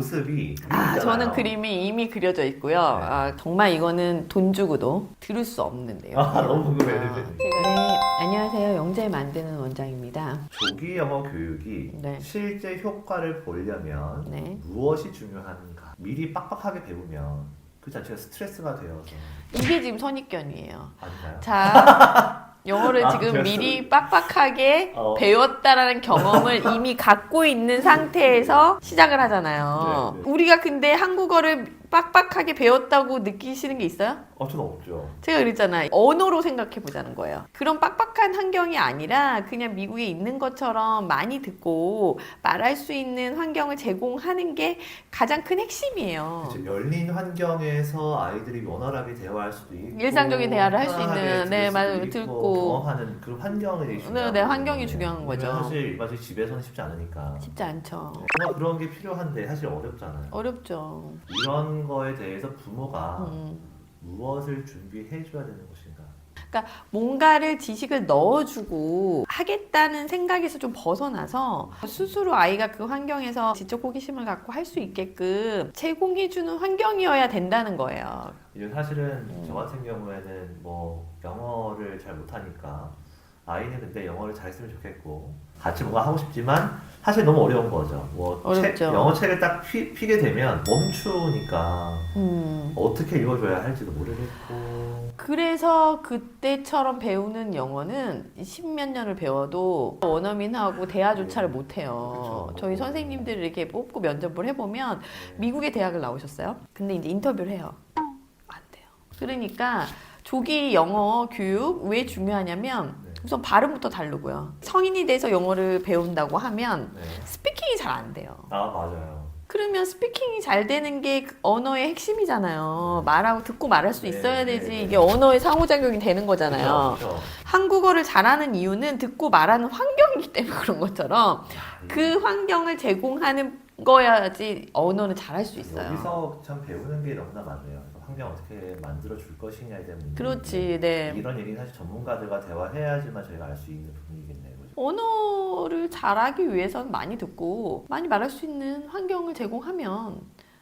모습이 저는 그림이 이미 그려져 있고요. 네. 정말 이거는 돈 주고도 들을 수 없는데요. 너무 궁금해요. 네, 안녕하세요. 영재 만드는 원장입니다. 조기 영어 교육이 네. 실제 효과를 보려면 네. 무엇이 중요한가? 미리 빡빡하게 배우면 그 자체가 스트레스가 되어서 이게 지금 선입견이에요. 아닌가요? 자, 영어를 지금 그래서- 미리 빡빡하게 어. 배웠다라는 경험을 이미 갖고 있는 상태에서 시작을 하잖아요. 네, 네. 우리가 근데 한국어를 빡빡하게 배웠다고 느끼시는 게 있어요? 저는 없죠. 제가 그랬잖아요. 언어로 생각해 보자는 거예요. 그런 빡빡한 환경이 아니라 그냥 미국에 있는 것처럼 많이 듣고 말할 수 있는 환경을 제공하는 게 가장 큰 핵심이에요. 그쵸, 열린 환경에서 아이들이 원활하게 대화할 수도 있고 일상적인 대화를 할수 편안하게 있는, 들을 네, 수도 맞아요. 있고, 듣고. 경험하는 그런 환경이 되게 중요하고 네, 환경이 중요한 거죠. 사실 일반적인 집에서는 쉽지 않으니까 쉽지 않죠. 뭔가 그런 게 필요한데 사실 어렵잖아요. 어렵죠. 이런 거에 대해서 부모가 음. 무엇을 준비해 줘야 되는 것인가? 그러니까 뭔가를 지식을 넣어주고 하겠다는 생각에서 좀 벗어나서 스스로 아이가 그 환경에서 지적 호기심을 갖고 할 수 있게끔 제공해주는 환경이어야 된다는 거예요. 이제 사실은 저 같은 경우에는 뭐 영어를 잘 못하니까 아이는 근데 영어를 잘했으면 좋겠고 같이 뭔가 하고 싶지만 사실 너무 어려운 거죠. 뭐 어렵죠. 영어 책을 딱 피게 되면 멈추니까 어떻게 읽어줘야 할지도 모르겠고. 그래서 그때처럼 배우는 영어는 십몇 년을 배워도 원어민하고 대화조차를 못해요. 그쵸. 저희 선생님들을 이렇게 뽑고 면접을 해보면 미국의 대학을 나오셨어요. 근데 이제 인터뷰를 해요. 안 돼요. 그러니까 조기 영어 교육 왜 중요하냐면 네. 우선 발음부터 다르고요. 성인이 돼서 영어를 배운다고 하면 네. 스피킹이 잘 안 돼요. 맞아요. 그러면 스피킹이 잘 되는 게 그 언어의 핵심이잖아요. 말하고 듣고 말할 수 네, 있어야 네, 되지. 네. 이게 언어의 상호작용이 되는 거잖아요. 그쵸. 한국어를 잘하는 이유는 듣고 말하는 환경이기 때문에 그런 것처럼 그 환경을 제공하는 거야지 언어는 잘할 수 있어요. 여기서 참 배우는 게 너무나 많네요. 환경 어떻게 만들어 줄 것이냐에 대한 문제. 그렇지, 네. 이런 얘기는 사실 전문가들과 대화해야지만 저희가 알 수 있는 부분이겠네요. 그죠? 언어를 잘하기 위해서는 많이 듣고 많이 말할 수 있는 환경을 제공하면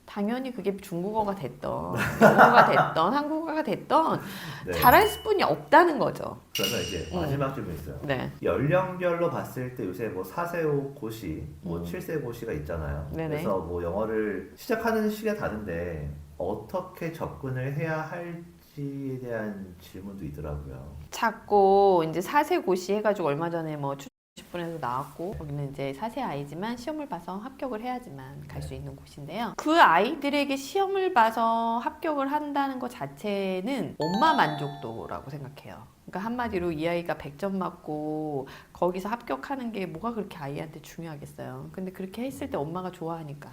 당연히 그게 중국어가 됐던 영어가 됐던 한국어가 됐던 네. 잘할 수뿐이 없다는 거죠. 그러면 이제 마지막 질문 있어요. 네. 연령별로 봤을 때 요새 뭐 4세 고시, 뭐 7세 고시가 있잖아요. 네네. 그래서 뭐 영어를 시작하는 시기가 다른데 어떻게 접근을 해야 할지에 대한 질문도 있더라고요. 자꾸 이제 4세 고시 해가지고 얼마 전에 뭐 10분에서 나왔고 거기는 이제 4세 아이지만 시험을 봐서 합격을 해야지만 갈 수 있는 곳인데요. 그 아이들에게 시험을 봐서 합격을 한다는 것 자체는 엄마 만족도라고 생각해요. 그러니까 한마디로 이 아이가 100점 맞고 거기서 합격하는 게 뭐가 그렇게 아이한테 중요하겠어요. 근데 그렇게 했을 때 엄마가 좋아하니까.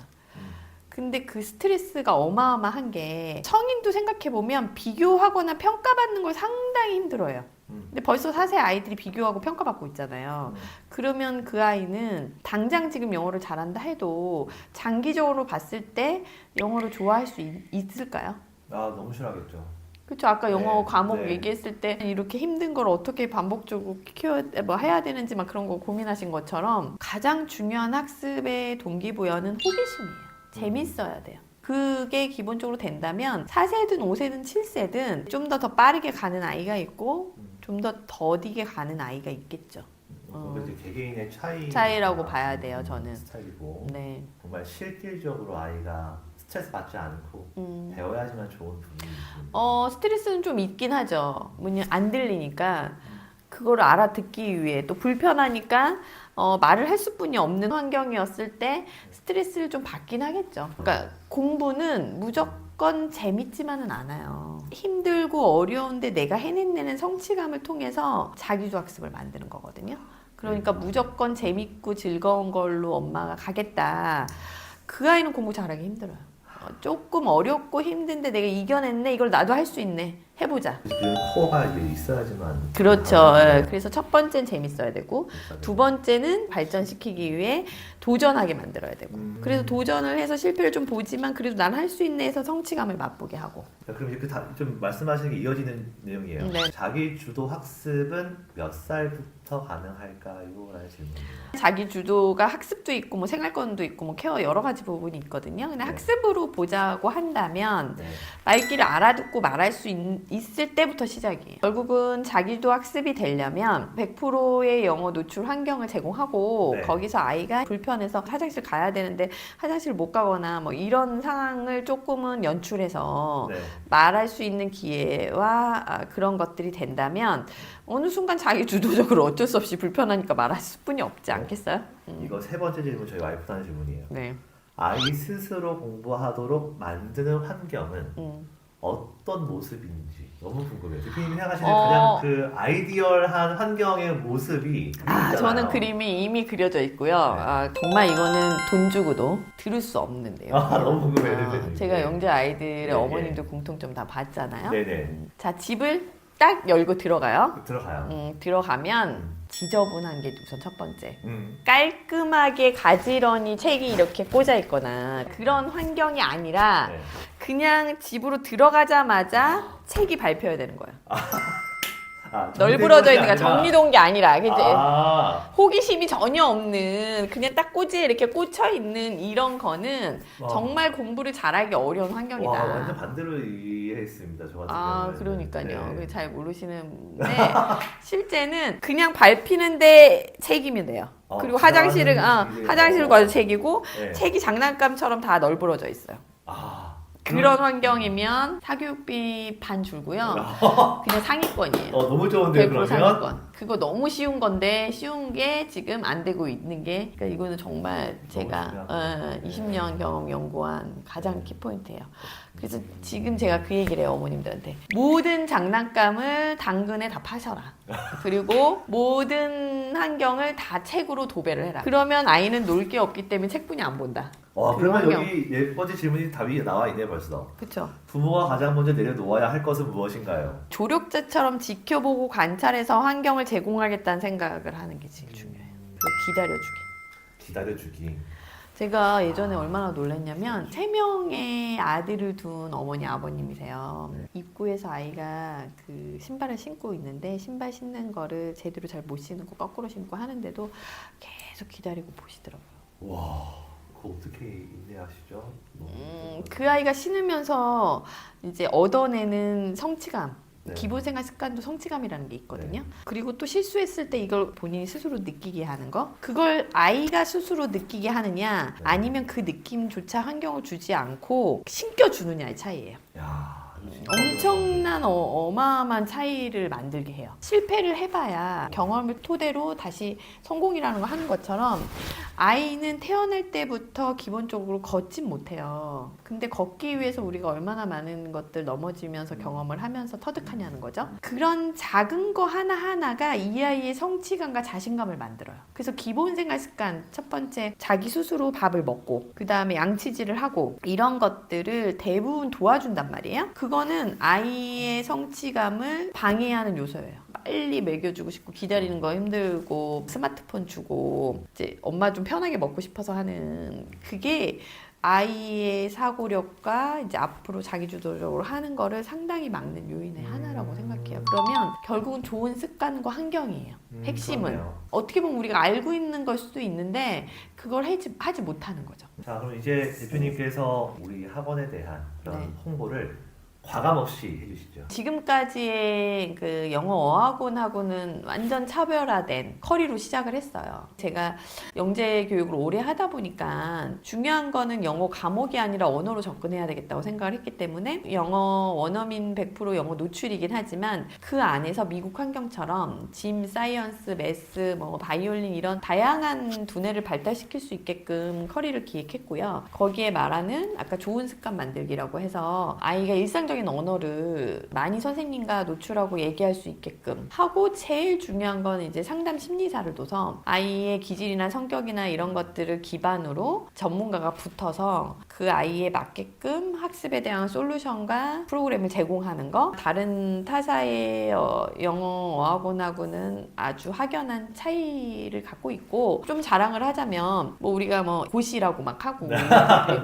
근데 그 스트레스가 어마어마한 게 성인도 생각해보면 비교하거나 평가받는 걸 상당히 힘들어요. 근데 벌써 4세 아이들이 비교하고 평가받고 있잖아요. 그러면 그 아이는 당장 지금 영어를 잘한다 해도 장기적으로 봤을 때 영어를 좋아할 수 있을까요? 너무 싫어하겠죠. 그렇죠. 아까 영어 네, 과목 네. 얘기했을 때 이렇게 힘든 걸 어떻게 반복적으로 뭐 해야 되는지 막 그런 거 고민하신 것처럼 가장 중요한 학습의 동기부여는 호기심이에요. 재밌어야 돼요. 그게 기본적으로 된다면 4세든 5세든 7세든 좀 더 빠르게 가는 아이가 있고 좀 더 더디게 가는 아이가 있겠죠. 그건 이제 개개인의 차이라고 봐야 돼요, 저는. 스타일이고 네. 정말 실질적으로 아이가 스트레스 받지 않고 배워야지만 좋은 부분이 스트레스는 좀 있긴 하죠. 뭐냐 안 들리니까 그거를 알아듣기 위해 또 불편하니까 말을 할 수뿐이 없는 환경이었을 때 스트레스를 좀 받긴 하겠죠. 그러니까 공부는 무조건 재밌지만은 않아요. 힘들고 어려운데 내가 해낸다는 성취감을 통해서 자기주도 학습을 만드는 거거든요. 그러니까 무조건 재밌고 즐거운 걸로 엄마가 가겠다. 그 아이는 공부 잘하기 힘들어요. 조금 어렵고 힘든데 내가 이겨냈네. 이걸 나도 할 수 있네. 해보자. 그런 코어가 이제 있어야지만. 그렇죠. 네. 예, 그래서 첫 번째는 재밌어야 되고 두 번째는 발전시키기 위해 도전하게 만들어야 되고 그래서 도전을 해서 실패를 좀 보지만 그래도 난 할 수 있네 해서 성취감을 맛보게 하고. 그럼 이렇게 좀 말씀하시는 게 이어지는 내용이에요. 네. 자기 주도 학습은 몇 살부터 가능할까요? 라는 질문이에요. 자기 주도가 학습도 있고 뭐 생활권도 있고 뭐 케어 여러 가지 부분이 있거든요. 근데 네. 학습으로 보자고 한다면 네. 말귀를 알아듣고 말할 수 있을 때부터 시작이에요. 결국은 자기도 학습이 되려면 100%의 영어 노출 환경을 제공하고 네. 거기서 아이가 불편해서 화장실 가야 되는데 화장실 못 가거나 뭐 이런 상황을 조금은 연출해서 네. 말할 수 있는 기회와 그런 것들이 된다면 어느 순간 자기 주도적으로 어쩔 수 없이 불편하니까 말할 수뿐이 없지 않겠어요? 이거 세 번째 질문 저희 와이프한테 하는 질문이에요. 네. 아이 스스로 공부하도록 만드는 환경은 어떤 모습인지 너무 궁금해요. 대표님이 생각하시는 가장 그 아이디얼한 환경의 모습이 있잖아요. 저는 그림이 이미 그려져 있고요. 네. 정말 이거는 돈 주고도 들을 수 없는데요. 너무 궁금해요. 대표님. 제가 영재 아이들의 네, 어머님들 공통점 다 봤잖아요. 네네. 자, 집을 딱 열고 들어가요. 들어가요. 들어가면 지저분한 게 우선 첫 번째. 음. 깔끔하게 가지런히 책이 이렇게 꽂아 있거나 그런 환경이 아니라 네. 그냥 집으로 들어가자마자 책이 밟혀야 되는 거예요. 정리된 널브러져 것이 있는 게 아니라- 정리된 게 아니라 이제 호기심이 전혀 없는 그냥 딱 꼬지에 이렇게 꽂혀 있는 이런 거는 정말 공부를 잘하기 어려운 환경이다. 와, 완전 반대로 이해했습니다. 저 같은 경우는. 그러니까요. 네. 잘 모르시는데 실제는 그냥 밟히는데 책이면 돼요. 그리고 화장실을 가서 책이고 네. 책이 장난감처럼 다 널브러져 있어요. 그런 환경이면 사교육비 반 줄고요. 그냥 상위권이에요. 너무 좋은데 100% 그러면? 상위권. 그거 너무 쉬운 건데 쉬운 게 지금 안 되고 있는 게 그러니까 이거는 정말 제가 20년 경험 연구한 가장 키포인트예요. 그래서 지금 제가 그 얘기를 해요. 어머님들한테. 모든 장난감을 당근에 다 파셔라. 그리고 모든 환경을 다 책으로 도배를 해라. 그러면 아이는 놀 게 없기 때문에 책뿐이 안 본다. 그러면 환경. 여기 네 번째 질문이 답이 나와 있네 벌써. 그렇죠. 부모가 가장 먼저 내려놓아야 할 것은 무엇인가요? 조력자처럼 지켜보고 관찰해서 환경을 제공하겠다는 생각을 하는 게 제일 중요해요. 그리고 기다려주기. 제가 예전에 얼마나 놀랐냐면 3명의 아들을 둔 어머니 아버님이세요. 입구에서 아이가 그 신발을 신고 있는데 신발 신는 거를 제대로 잘 못 신고 거꾸로 신고 하는데도 계속 기다리고 보시더라고요. 와, 그거 어떻게 인내하시죠? 그 아이가 신으면서 이제 얻어내는 성취감. 네. 기본 생활 습관도 성취감이라는 게 있거든요. 그리고 또 실수했을 때 이걸 본인이 스스로 느끼게 하는 거. 그걸 아이가 스스로 느끼게 하느냐 아니면 그 느낌조차 환경을 주지 않고 신겨주느냐의 차이예요. 엄청난 어마어마한 차이를 만들게 해요. 실패를 해봐야 경험을 토대로 다시 성공이라는 걸 하는 것처럼 아이는 태어날 때부터 기본적으로 걷진 못해요. 근데 걷기 위해서 우리가 얼마나 많은 것들 넘어지면서 경험을 하면서 터득하냐는 거죠. 그런 작은 거 하나하나가 이 아이의 성취감과 자신감을 만들어요. 그래서 기본 생활 습관 첫 번째 자기 스스로 밥을 먹고 그 다음에 양치질을 하고 이런 것들을 대부분 도와준단 말이에요. 그거는 아이의 성취감을 방해하는 요소예요. 빨리 먹여주고 싶고 기다리는 거 힘들고 스마트폰 주고 이제 엄마 좀 편하게 먹고 싶어서 하는 그게 아이의 사고력과 이제 앞으로 자기주도적으로 하는 거를 상당히 막는 요인의 하나라고 생각해요. 그러면 결국은 좋은 습관과 환경이에요. 핵심은 그러네요. 어떻게 보면 우리가 알고 있는 걸 수도 있는데 그걸 하지 못하는 거죠. 자, 그럼 이제 대표님께서 우리 학원에 대한 그런 홍보를 과감 없이 해주시죠. 지금까지의 그 영어 어학원하고는 완전 차별화된 커리로 시작을 했어요. 제가 영재 교육을 오래 하다 보니까 중요한 거는 영어 과목이 아니라 언어로 접근해야 되겠다고 생각을 했기 때문에 영어 원어민 100% 영어 노출이긴 하지만 그 안에서 미국 환경처럼 짐, 사이언스, 매스, 뭐 바이올린 이런 다양한 두뇌를 발달시킬 수 있게끔 커리를 기획했고요. 거기에 말하는 아까 좋은 습관 만들기라고 해서 아이가 일상적인 실용적인 언어를 많이 선생님과 노출하고 얘기할 수 있게끔 하고, 제일 중요한 건 이제 상담 심리사를 둬서 아이의 기질이나 성격이나 이런 것들을 기반으로 전문가가 붙어서 그 아이에 맞게끔 학습에 대한 솔루션과 프로그램을 제공하는 거. 다른 타사의 영어 어학원하고는 아주 확연한 차이를 갖고 있고, 좀 자랑을 하자면 뭐 우리가 뭐 고시라고 막 하고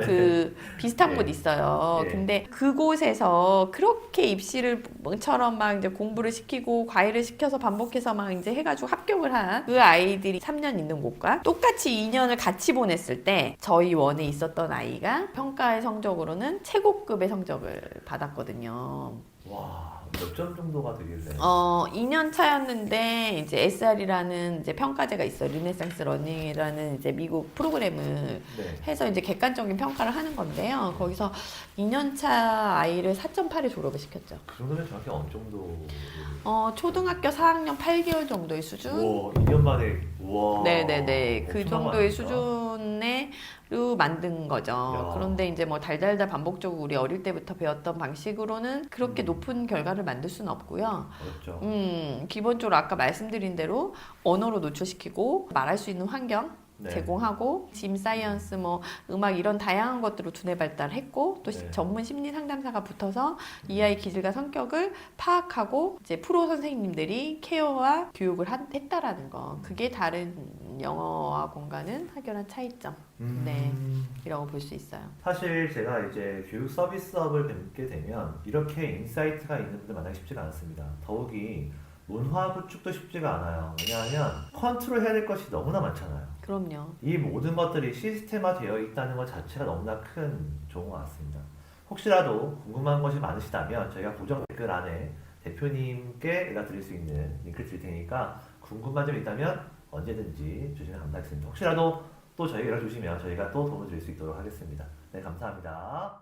그 비슷한 곳 있어요. 근데 그곳에서 그렇게 입시를처럼 막 이제 공부를 시키고 과외를 시켜서 반복해서 막 이제 해가지고 합격을 한 그 아이들이 3년 있는 곳과 똑같이 2년을 같이 보냈을 때 저희 원에 있었던 아이가 평가의 성적으로는 최고급의 성적을 받았거든요. 와, 몇 점 정도가 되길래? 2년 차였는데 이제 SR이라는 이제 평가제가 있어. 르네상스 러닝이라는 이제 미국 프로그램을 해서 이제 객관적인 평가를 하는 건데요. 거기서 2년 차 아이를 4.8에 졸업을 시켰죠. 그 정도면 정확히 어느 정도? 초등학교 4학년 8개월 정도의 수준. 와, 2년 만에. 와. 네네네. 그 정도의 많다. 수준으로 만든 거죠. 야. 그런데 이제 뭐 달달달 반복적으로 우리 어릴 때부터 배웠던 방식으로는 그렇게 높은 결과를 만들 수는 없고요. 어렵죠. 기본적으로 아까 말씀드린 대로 언어로 노출시키고 말할 수 있는 환경 제공하고, 짐 사이언스, 뭐 음악 이런 다양한 것들로 두뇌 발달했고, 또 전문 심리 상담사가 붙어서 이 아이 기질과 성격을 파악하고 이제 프로 선생님들이 케어와 교육을 했다라는 거. 그게 다른 영어와 공간은 확연한 차이점. 이라고 볼 수 있어요. 사실 제가 이제 교육 서비스업을 뵙게 되면 이렇게 인사이트가 있는 분들 만나기 쉽지가 않습니다. 더욱이 문화 구축도 쉽지가 않아요. 왜냐하면 컨트롤해야 될 것이 너무나 많잖아요. 그럼요. 이 모든 것들이 시스템화되어 있다는 것 자체가 너무나 큰 좋은 것 같습니다. 혹시라도 궁금한 것이 많으시다면 저희가 고정 댓글 안에 대표님께 연락드릴 수 있는 링크 드릴 테니까 궁금한 점 있다면 언제든지 주시면 감사하겠습니다. 혹시라도 또 저희가 연락 주시면 저희가 또 도움을 드릴 수 있도록 하겠습니다. 네, 감사합니다.